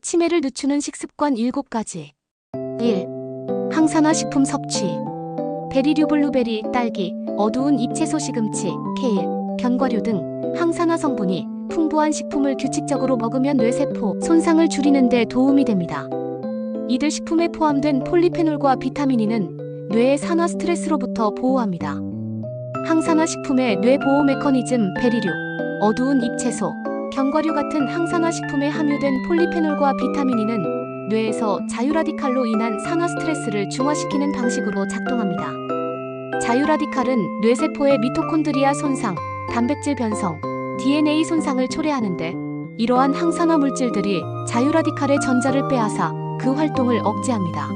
치매를 늦추는 식습관 7가지. 1. 항산화 식품 섭취. 베리류, 블루베리, 딸기, 어두운 잎채소, 시금치, 케일, 견과류 등 항산화 성분이 풍부한 식품을 규칙적으로 먹으면 뇌세포 손상을 줄이는 데 도움이 됩니다. 이들 식품에 포함된 폴리페놀과 비타민 E는 뇌의 산화 스트레스로부터 보호합니다. 항산화 식품의 뇌보호 메커니즘. 베리류, 어두운 잎채소, 견과류 같은 항산화 식품에 함유된 폴리페놀과 비타민 E는 뇌에서 자유라디칼로 인한 산화 스트레스를 중화시키는 방식으로 작동합니다. 자유라디칼은 뇌세포의 미토콘드리아 손상, 단백질 변성, DNA 손상을 초래하는데, 이러한 항산화 물질들이 자유라디칼의 전자를 빼앗아 그 활동을 억제합니다.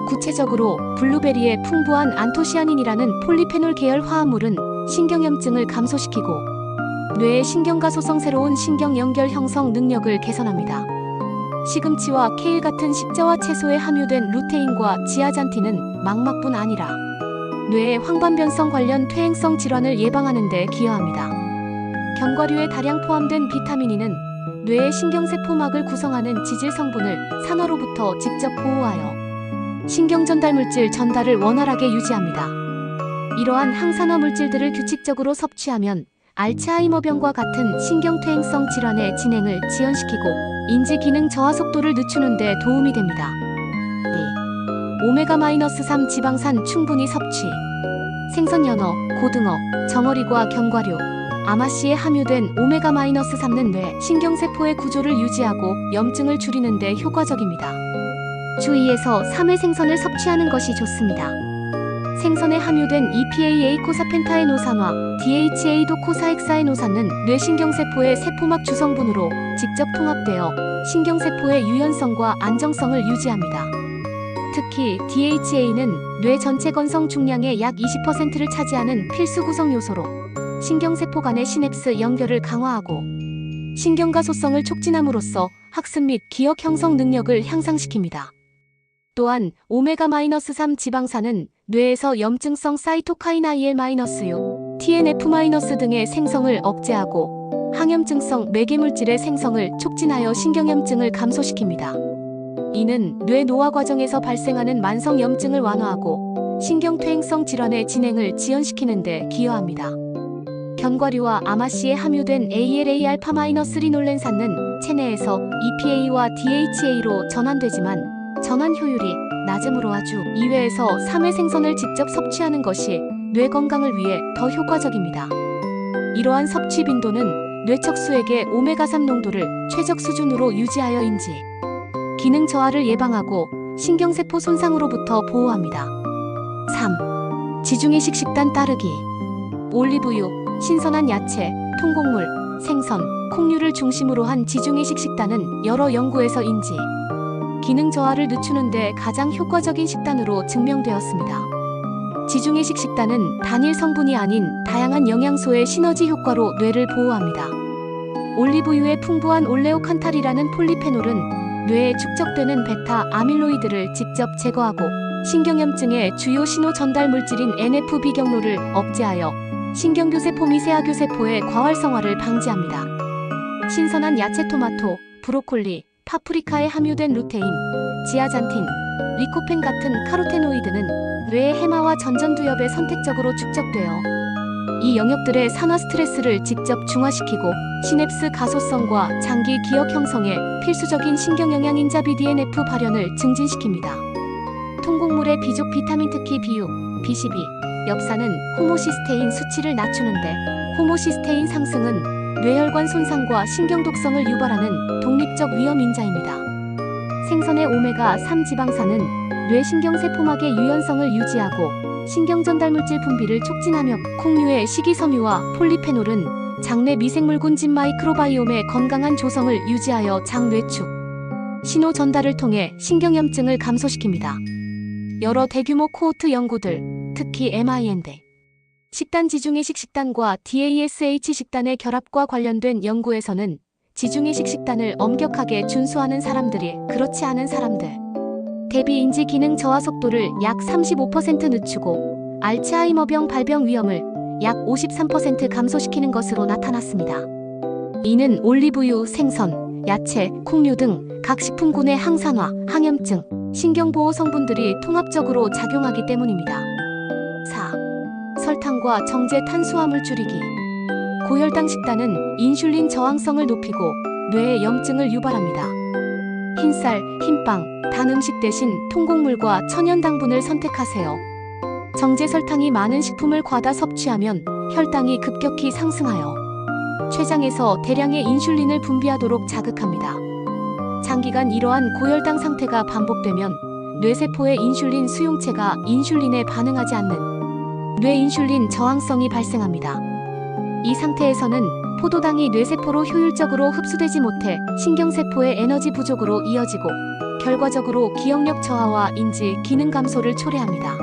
구체적으로 블루베리의 풍부한 안토시아닌이라는 폴리페놀 계열 화합물은 신경염증을 감소시키고 뇌의 신경가소성 새로운 신경 연결 형성 능력을 개선합니다. 시금치와 케일 같은 십자화 채소에 함유된 루테인과 지아잔틴은 망막뿐 아니라 뇌의 황반변성 관련 퇴행성 질환을 예방하는 데 기여합니다. 견과류에 다량 포함된 비타민 E는 뇌의 신경세포막을 구성하는 지질 성분을 산화로부터 직접 보호하여 신경전달물질 전달을 원활하게 유지합니다. 이러한 항산화 물질들을 규칙적으로 섭취하면 알츠하이머병과 같은 신경퇴행성 질환의 진행을 지연시키고 인지기능 저하 속도를 늦추는 데 도움이 됩니다. 2. 오메가-3 지방산 충분히 섭취. 생선, 연어, 고등어, 정어리과 견과류, 아마씨에 함유된 오메가-3는 뇌 신경세포의 구조를 유지하고 염증을 줄이는 데 효과적입니다. 주 2에서 3회 생선을 섭취하는 것이 좋습니다. 생선에 함유된 EPA 에이코사펜타에노산화, DHA 도코사헥사에노산은 뇌신경세포의 세포막 주성분으로 직접 통합되어 신경세포의 유연성과 안정성을 유지합니다. 특히 DHA는 뇌 전체 건성 중량의 약 20%를 차지하는 필수 구성 요소로 신경세포 간의 시냅스 연결을 강화하고 신경가소성을 促진함으로써 학습 및 기억 형성 능력을 향상시킵니다. 또한 오메가-3 지방산은 뇌에서 염증성 사이토카인 IL-6, TNF- 등의 생성을 억제하고 항염증성 매개물질의 생성을 촉진하여 신경염증을 감소시킵니다. 이는 뇌 노화 과정에서 발생하는 만성염증을 완화하고 신경퇴행성 질환의 진행을 지연시키는 데 기여합니다. 견과류와 아마씨에 함유된 ALA-리놀렌산은 체내에서 EPA와 DHA로 전환되지만 전환 효율이 낮으므로 아주 2회에서 3회 생선을 직접 섭취하는 것이 뇌 건강을 위해 더 효과적입니다. 이러한 섭취 빈도는 뇌척수액의 오메가3 농도를 최적 수준으로 유지하여 인지 기능 저하를 예방하고 신경세포 손상으로부터 보호합니다. 3. 지중해식 식단 따르기. 올리브유, 신선한 야채, 통곡물, 생선, 콩류를 중심으로 한 지중해식 식단은 여러 연구에서 인지 기능 저하를 늦추는 데 가장 효과적인 식단으로 증명되었습니다. 지중해식 식단은 단일 성분이 아닌 다양한 영양소의 시너지 효과로 뇌를 보호합니다. 올리브유에 풍부한 올레오칸탈이라는 폴리페놀은 뇌에 축적되는 베타 아밀로이드를 직접 제거하고 신경염증의 주요 신호 전달 물질인 NF-비경로를 억제하여 신경교세포 미세아교세포의 과활성화를 방지합니다. 신선한 야채, 토마토, 브로콜리, 파프리카에 함유된 루테인, 지아잔틴, 리코펜 같은 카로테노이드는 뇌의 해마와 전전두엽에 선택적으로 축적되어 이 영역들의 산화 스트레스를 직접 중화시키고 시냅스 가소성과 장기 기억 형성에 필수적인 신경영양인자 BDNF 발현을 증진시킵니다. 통곡물의 비족 비타민, 특히 비육, B12, 엽산은 호모시스테인 수치를 낮추는데 호모시스테인 상승은 뇌혈관 손상과 신경독성을 유발하는 독립적 위험인자입니다. 생선의 오메가3 지방산은 뇌신경세포막의 유연성을 유지하고 신경전달물질 분비를 촉진하며 콩류의 식이섬유와 폴리페놀은 장내 미생물군 진 마이크로바이옴의 건강한 조성을 유지하여 장뇌축 신호 전달을 통해 신경염증을 감소시킵니다. 여러 대규모 코호트 연구들, 특히 MIND 식단 지중해식 식단과 DASH 식단의 결합과 관련된 연구에서는 지중해식 식단을 엄격하게 준수하는 사람들이 그렇지 않은 사람들 대비 인지 기능 저하 속도를 약 35% 늦추고 알츠하이머병 발병 위험을 약 53% 감소시키는 것으로 나타났습니다. 이는 올리브유, 생선, 야채, 콩류 등 각 식품군의 항산화, 항염증, 신경보호 성분들이 통합적으로 작용하기 때문입니다. 4. 설탕과 정제 탄수화물 줄이기. 고혈당 식단은 인슐린 저항성을 높이고 뇌의 염증을 유발합니다. 흰쌀, 흰빵, 단 음식 대신 통곡물과 천연 당분을 선택하세요. 정제 설탕이 많은 식품을 과다 섭취하면 혈당이 급격히 상승하여 췌장에서 대량의 인슐린을 분비하도록 자극합니다. 장기간 이러한 고혈당 상태가 반복되면 뇌세포의 인슐린 수용체가 인슐린에 반응하지 않는 뇌인슐린 저항성이 발생합니다. 이 상태에서는 포도당이 뇌세포로 효율적으로 흡수되지 못해 신경세포의 에너지 부족으로 이어지고 결과적으로 기억력 저하와 인지 기능 감소를 초래합니다.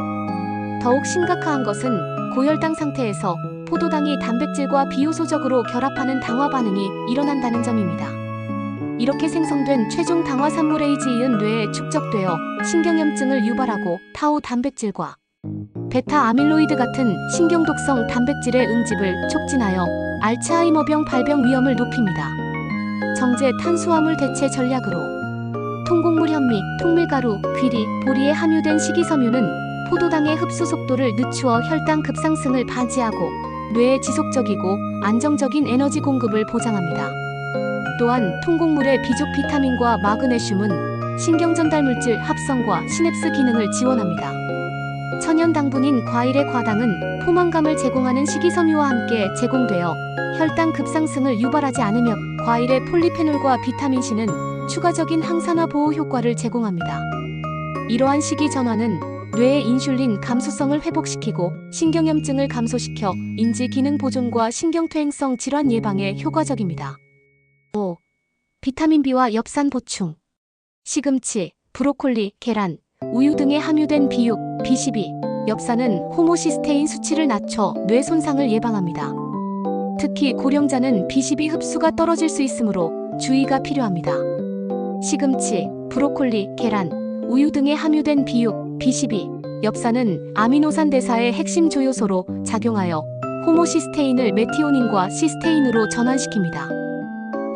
더욱 심각한 것은 고혈당 상태에서 포도당이 단백질과 비효소적으로 결합하는 당화 반응이 일어난다는 점입니다. 이렇게 생성된 최종 당화산물에 이은 뇌에 축적되어 신경염증을 유발하고 타우 단백질과 베타 아밀로이드 같은 신경독성 단백질의 응집을 촉진하여 알츠하이머병 발병 위험을 높입니다. 정제 탄수화물 대체 전략으로 통곡물 현미, 통밀가루, 귀리, 보리에 함유된 식이섬유는 포도당의 흡수 속도를 늦추어 혈당 급상승을 방지하고 뇌에 지속적이고 안정적인 에너지 공급을 보장합니다. 또한 통곡물의 비족 비타민과 마그네슘은 신경전달물질 합성과 시냅스 기능을 지원합니다. 천연 당분인 과일의 과당은 포만감을 제공하는 식이섬유와 함께 제공되어 혈당 급상승을 유발하지 않으며 과일의 폴리페놀과 비타민C는 추가적인 항산화 보호 효과를 제공합니다. 이러한 식이 전환은 뇌의 인슐린 감소성을 회복시키고 신경염증을 감소시켜 인지 기능 보존과 신경퇴행성 질환 예방에 효과적입니다. 5. 비타민 B와 엽산 보충. 시금치, 브로콜리, 계란, 우유 등에 함유된 비육, B12, 엽산은 호모시스테인 수치를 낮춰 뇌 손상을 예방합니다. 특히 고령자는 B12 흡수가 떨어질 수 있으므로 주의가 필요합니다. 시금치, 브로콜리, 계란, 우유 등에 함유된 비육, B12, 엽산은 아미노산 대사의 핵심 조효소로 작용하여 호모시스테인을 메티오닌과 시스테인으로 전환시킵니다.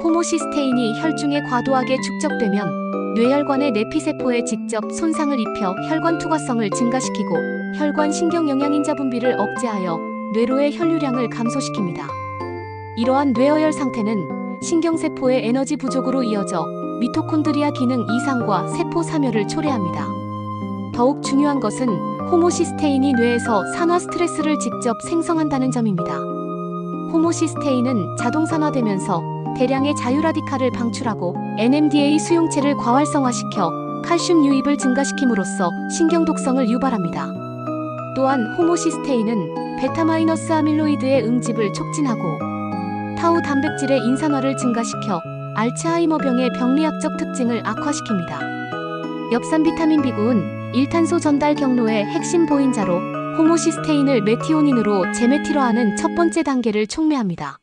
호모시스테인이 혈중에 과도하게 축적되면 뇌혈관의 내피세포에 직접 손상을 입혀 혈관 투과성을 증가시키고 혈관 신경 영양인자 분비를 억제하여 뇌로의 혈류량을 감소시킵니다. 이러한 뇌어혈 상태는 신경세포의 에너지 부족으로 이어져 미토콘드리아 기능 이상과 세포 사멸을 초래합니다. 더욱 중요한 것은 호모시스테인이 뇌에서 산화 스트레스를 직접 생성한다는 점입니다. 호모시스테인은 자동산화되면서 대량의 자유라디칼을 방출하고 NMDA 수용체를 과활성화시켜 칼슘 유입을 증가시킴으로써 신경독성을 유발합니다. 또한 호모시스테인은 베타- 아밀로이드의 응집을 촉진하고 타우 단백질의 인산화를 증가시켜 알츠하이머병의 병리학적 특징을 악화시킵니다. 엽산 비타민 B군은 1탄소 전달 경로의 핵심 보인자로 호모시스테인을 메티오닌으로 재메틸화하는 첫 번째 단계를 촉매합니다.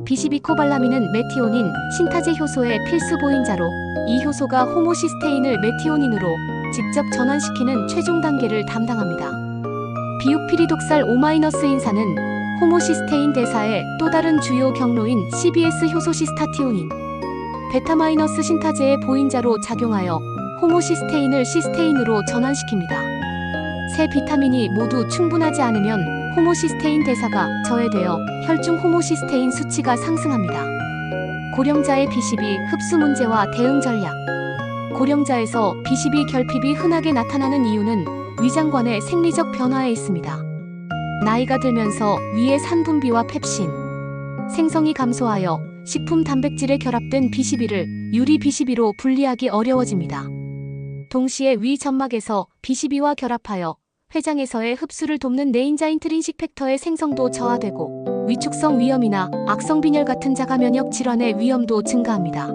B12코발라민은 메티오닌, 신타제 효소의 필수 보인자로 이 효소가 호모시스테인을 메티오닌으로 직접 전환시키는 최종 단계를 담당합니다. 비육피리독살 O-인산은 호모시스테인 대사의 또 다른 주요 경로인 CBS 효소 시스타티온인, 베타- 신타제의 보인자로 작용하여 호모시스테인을 시스테인으로 전환시킵니다. 세 비타민이 모두 충분하지 않으면 호모시스테인 대사가 저해되어 혈중 호모시스테인 수치가 상승합니다. 고령자의 B12 흡수 문제와 대응 전략. 고령자에서 B12 결핍이 흔하게 나타나는 이유는 위장관의 생리적 변화에 있습니다. 나이가 들면서 위의 산분비와 펩신, 생성이 감소하여 식품 단백질에 결합된 B12를 유리 B12로 분리하기 어려워집니다. 동시에 위 점막에서 B12와 결합하여 췌장에서의 흡수를 돕는 내인자 인트린식 팩터의 생성도 저하되고 위축성 위염이나 악성 빈혈 같은 자가 면역 질환의 위험도 증가합니다.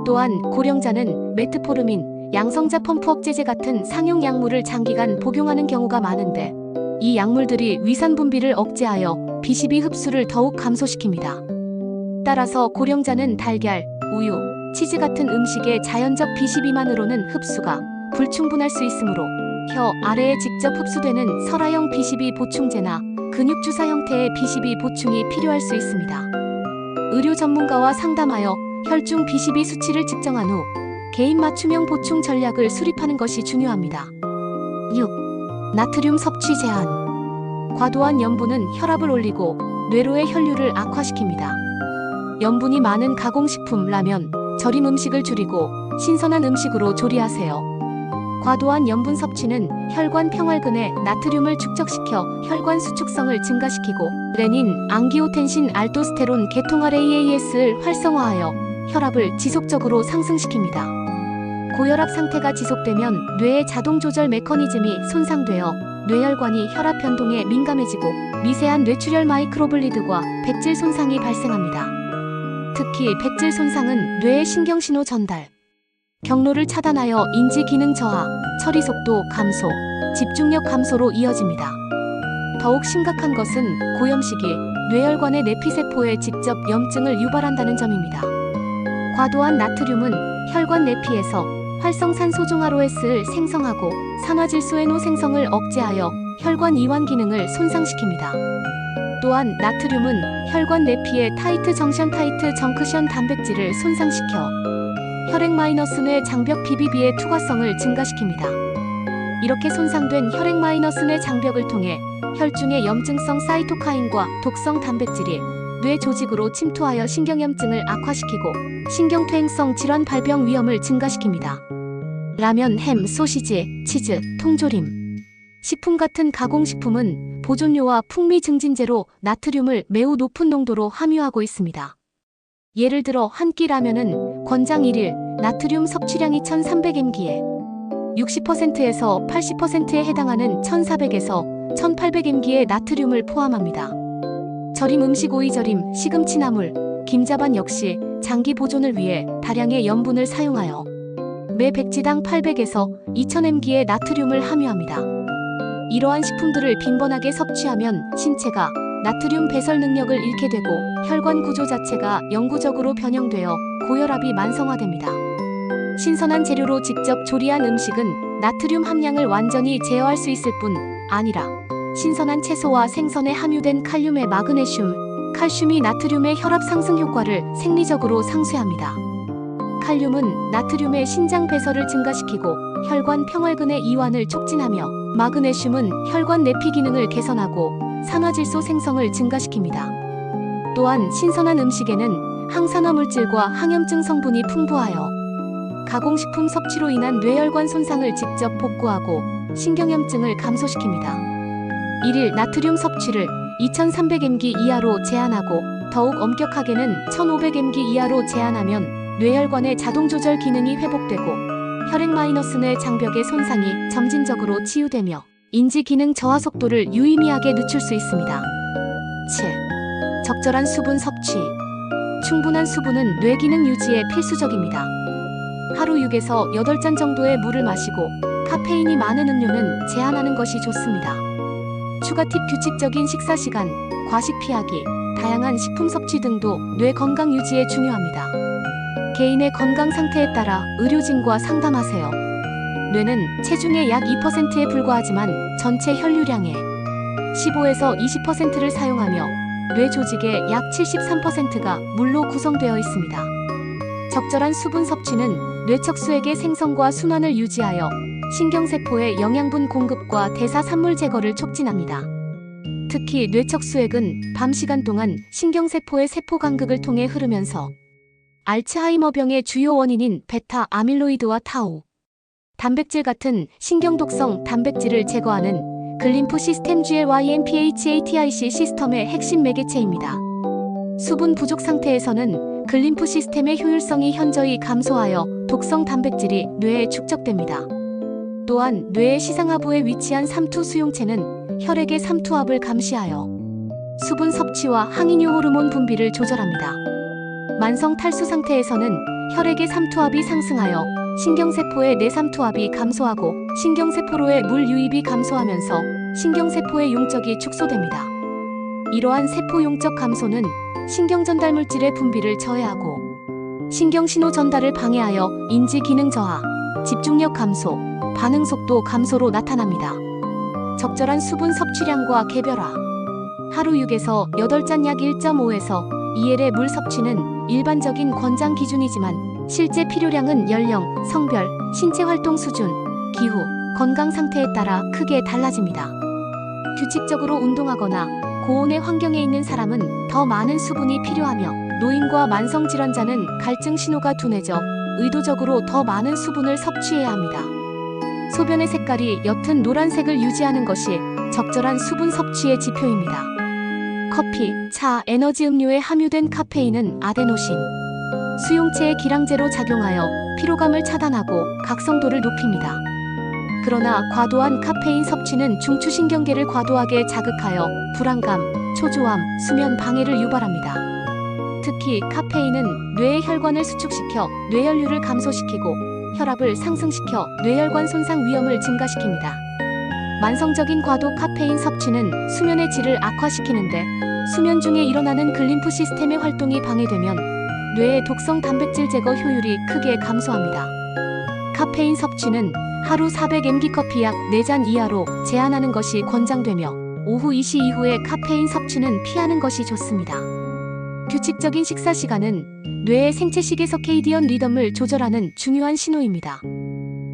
또한 고령자는 메트포르민, 양성자 펌프 억제제 같은 상용 약물을 장기간 복용하는 경우가 많은데 이 약물들이 위산 분비를 억제하여 B12 흡수를 더욱 감소시킵니다. 따라서 고령자는 달걀, 우유, 치즈 같은 음식의 자연적 B12만으로는 흡수가 불충분할 수 있으므로 혀 아래에 직접 흡수되는 설화형 B12 보충제나 근육주사 형태의 B12 보충이 필요할 수 있습니다. 의료 전문가와 상담하여 혈중 B12 수치를 측정한 후 개인 맞춤형 보충 전략을 수립하는 것이 중요합니다. 6. 나트륨 섭취 제한. 과도한 염분은 혈압을 올리고 뇌로의 혈류를 악화시킵니다. 염분이 많은 가공식품, 라면, 절임 음식을 줄이고 신선한 음식으로 조리하세요. 과도한 염분 섭취는 혈관 평활근에 나트륨을 축적시켜 혈관 수축성을 증가시키고 레닌, 앙기오텐신, 알도스테론, 계통RAAS를 활성화하여 혈압을 지속적으로 상승시킵니다. 고혈압 상태가 지속되면 뇌의 자동 조절 메커니즘이 손상되어 뇌혈관이 혈압 변동에 민감해지고 미세한 뇌출혈 마이크로블리드과 백질 손상이 발생합니다. 특히 백질 손상은 뇌의 신경신호 전달, 경로를 차단하여 인지 기능 저하, 처리 속도 감소, 집중력 감소로 이어집니다. 더욱 심각한 것은 고염식이 뇌혈관의 내피세포에 직접 염증을 유발한다는 점입니다. 과도한 나트륨은 혈관 내피에서 활성산소중화로S를 생성하고 산화질소에노 생성을 억제하여 혈관 이완 기능을 손상시킵니다. 또한 나트륨은 혈관 내피의 타이트 정션 단백질을 손상시켜 혈액-뇌 장벽 BBB의 투과성을 증가시킵니다. 이렇게 손상된 혈액-뇌 장벽을 통해 혈중의 염증성 사이토카인과 독성 단백질이 뇌 조직으로 침투하여 신경염증을 악화시키고 신경퇴행성 질환 발병 위험을 증가시킵니다. 라면, 햄, 소시지, 치즈, 통조림, 식품 같은 가공식품은 보존료와 풍미 증진제로 나트륨을 매우 높은 농도로 함유하고 있습니다. 예를 들어 한 끼 라면은 권장 1일 나트륨 섭취량이 1300mg에 60%에서 80%에 해당하는 1400에서 1800mg의 나트륨을 포함합니다. 절임 음식 오이절임, 시금치 나물, 김자반 역시 장기 보존을 위해 다량의 염분을 사용하여 매 백지당 800에서 2000mg의 나트륨을 함유합니다. 이러한 식품들을 빈번하게 섭취하면 신체가 나트륨 배설 능력을 잃게 되고 혈관 구조 자체가 영구적으로 변형되어 고혈압이 만성화됩니다. 신선한 재료로 직접 조리한 음식은 나트륨 함량을 완전히 제어할 수 있을 뿐 아니라 신선한 채소와 생선에 함유된 칼륨의 마그네슘, 칼슘이 나트륨의 혈압 상승 효과를 생리적으로 상쇄합니다. 칼륨은 나트륨의 신장 배설을 증가시키고 혈관 평활근의 이완을 촉진하며 마그네슘은 혈관 내피 기능을 개선하고 산화질소 생성을 증가시킵니다. 또한 신선한 음식에는 항산화 물질과 항염증 성분이 풍부하여 가공식품 섭취로 인한 뇌혈관 손상을 직접 복구하고 신경염증을 감소시킵니다. 1일 나트륨 섭취를 2300mg 이하로 제한하고 더욱 엄격하게는 1500mg 이하로 제한하면 뇌혈관의 자동조절 기능이 회복되고 혈액-뇌 장벽의 손상이 점진적으로 치유되며 인지 기능 저하 속도를 유의미하게 늦출 수 있습니다. 7. 적절한 수분 섭취. 충분한 수분은 뇌 기능 유지에 필수적입니다. 하루 6에서 8잔 정도의 물을 마시고 카페인이 많은 음료는 제한하는 것이 좋습니다. 추가 팁: 규칙적인 식사 시간, 과식 피하기, 다양한 식품 섭취 등도 뇌 건강 유지에 중요합니다. 개인의 건강 상태에 따라 의료진과 상담하세요. 뇌는 체중의 약 2%에 불과하지만 전체 혈류량의 15에서 20%를 사용하며 뇌 조직의 약 73%가 물로 구성되어 있습니다. 적절한 수분 섭취는 뇌척수액의 생성과 순환을 유지하여 신경세포의 영양분 공급과 대사 산물 제거를 촉진합니다. 특히 뇌척수액은 밤 시간 동안 신경세포의 세포 간극을 통해 흐르면서 알츠하이머병의 주요 원인인 베타 아밀로이드와 타우, 단백질 같은 신경독성 단백질을 제거하는 글림프 시스템 GLYMPHATIC 시스템의 핵심 매개체입니다. 수분 부족 상태에서는 글림프 시스템의 효율성이 현저히 감소하여 독성 단백질이 뇌에 축적됩니다. 또한 뇌의 시상하부에 위치한 삼투 수용체는 혈액의 삼투압을 감시하여 수분 섭취와 항이뇨 호르몬 분비를 조절합니다. 만성 탈수 상태에서는 혈액의 삼투압이 상승하여 신경세포의 내삼투압이 감소하고 신경세포로의 물 유입이 감소하면서 신경세포의 용적이 축소됩니다. 이러한 세포 용적 감소는 신경전달물질의 분비를 저해하고 신경신호 전달을 방해하여 인지 기능 저하, 집중력 감소, 반응 속도 감소로 나타납니다. 적절한 수분 섭취량과 개별화. 하루 6에서 8잔 약 1.5에서 EL의 물 섭취는 일반적인 권장 기준이지만 실제 필요량은 연령, 성별, 신체 활동 수준, 기후, 건강 상태에 따라 크게 달라집니다. 규칙적으로 운동하거나 고온의 환경에 있는 사람은 더 많은 수분이 필요하며 노인과 만성질환자는 갈증 신호가 둔해져 의도적으로 더 많은 수분을 섭취해야 합니다. 소변의 색깔이 옅은 노란색을 유지하는 것이 적절한 수분 섭취의 지표입니다. 커피, 차, 에너지 음료에 함유된 카페인은 아데노신, 수용체의 기량제로 작용하여 피로감을 차단하고 각성도를 높입니다. 그러나 과도한 카페인 섭취는 중추신경계를 과도하게 자극하여 불안감, 초조함, 수면 방해를 유발합니다. 특히 카페인은 뇌의 혈관을 수축시켜 뇌혈류를 감소시키고 혈압을 상승시켜 뇌혈관 손상 위험을 증가시킵니다. 만성적인 과도 카페인 섭취는 수면의 질을 악화시키는데 수면 중에 일어나는 글림프 시스템의 활동이 방해되면 뇌의 독성 단백질 제거 효율이 크게 감소합니다. 카페인 섭취는 하루 400mg 커피 약 4잔 이하로 제한하는 것이 권장되며 오후 2시 이후에 카페인 섭취는 피하는 것이 좋습니다. 규칙적인 식사 시간은 뇌의 생체 시계 서케이디언 리듬을 조절하는 중요한 신호입니다.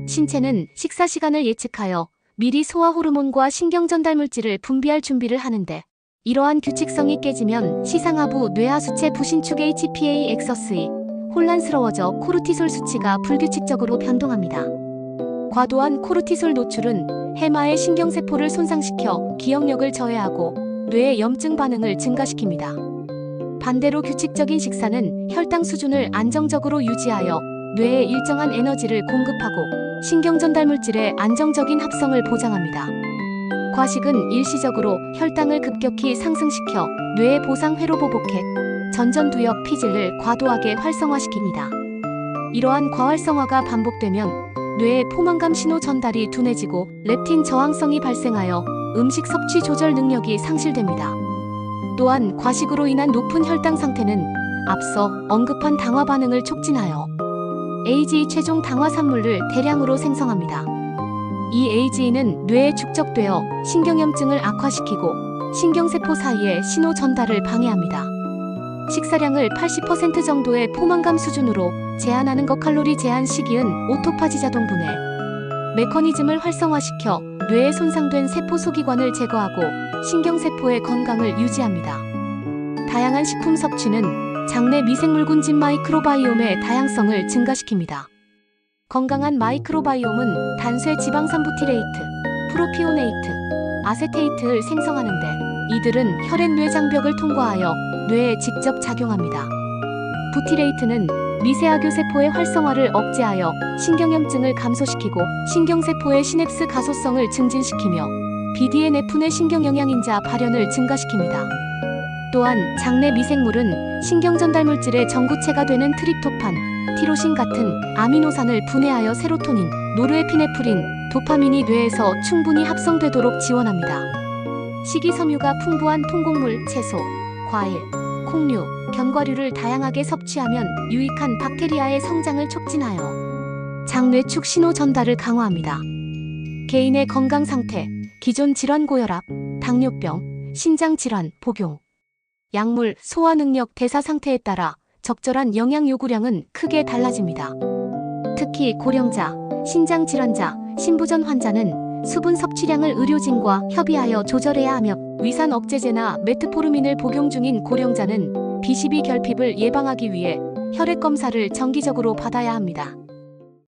신체는 식사 시간을 예측하여 미리 소화 호르몬과 신경 전달 물질을 분비할 준비를 하는데 이러한 규칙성이 깨지면 시상하부 뇌하수체 부신축 HPA 엑서스이 혼란스러워져 코르티솔 수치가 불규칙적으로 변동합니다. 과도한 코르티솔 노출은 해마의 신경세포를 손상시켜 기억력을 저해하고 뇌의 염증 반응을 증가시킵니다. 반대로 규칙적인 식사는 혈당 수준을 안정적으로 유지하여 뇌에 일정한 에너지를 공급하고 신경 전달 물질의 안정적인 합성을 보장합니다. 과식은 일시적으로 혈당을 급격히 상승시켜 뇌의 보상 회로 보복핵, 전전두엽 피질을 과도하게 활성화시킵니다. 이러한 과활성화가 반복되면 뇌의 포만감 신호 전달이 둔해지고 렙틴 저항성이 발생하여 음식 섭취 조절 능력이 상실됩니다. 또한 과식으로 인한 높은 혈당 상태는 앞서 언급한 당화 반응을 촉진하여 AGE 최종 당화 산물을 대량으로 생성합니다. 이 AGE는 뇌에 축적되어 신경염증을 악화시키고 신경세포 사이의 신호 전달을 방해합니다. 식사량을 80% 정도의 포만감 수준으로 제한하는 것. 칼로리 제한 시기은 오토파지 자동 분해 메커니즘을 활성화시켜 뇌에 손상된 세포 소기관을 제거하고 신경세포의 건강을 유지합니다. 다양한 식품 섭취는 장내 미생물군진 마이크로바이옴의 다양성을 증가시킵니다. 건강한 마이크로바이옴은 단쇄 지방산 부티레이트, 프로피오네이트, 아세테이트를 생성하는데 이들은 혈액 뇌 장벽을 통과하여 뇌에 직접 작용합니다. 부티레이트는 미세아교 세포의 활성화를 억제하여 신경염증을 감소시키고 신경세포의 시냅스 가소성을 증진시키며 BDNF의 신경영양인자 발현을 증가시킵니다. 또한 장내 미생물은 신경전달물질의 전구체가 되는 트립토판, 티로신 같은 아미노산을 분해하여 세로토닌, 노르에피네프린, 도파민이 뇌에서 충분히 합성되도록 지원합니다. 식이섬유가 풍부한 통곡물, 채소, 과일, 콩류, 견과류를 다양하게 섭취하면 유익한 박테리아의 성장을 촉진하여 장뇌축 신호 전달을 강화합니다. 개인의 건강 상태, 기존 질환 고혈압, 당뇨병, 신장 질환, 복용, 약물, 소화 능력, 대사 상태에 따라 적절한 영양 요구량은 크게 달라집니다. 특히 고령자, 신장 질환자, 신부전 환자는 수분 섭취량을 의료진과 협의하여 조절해야 하며 위산 억제제나 메트포르민을 복용 중인 고령자는 비시비 결핍을 예방하기 위해 혈액 검사를 정기적으로 받아야 합니다.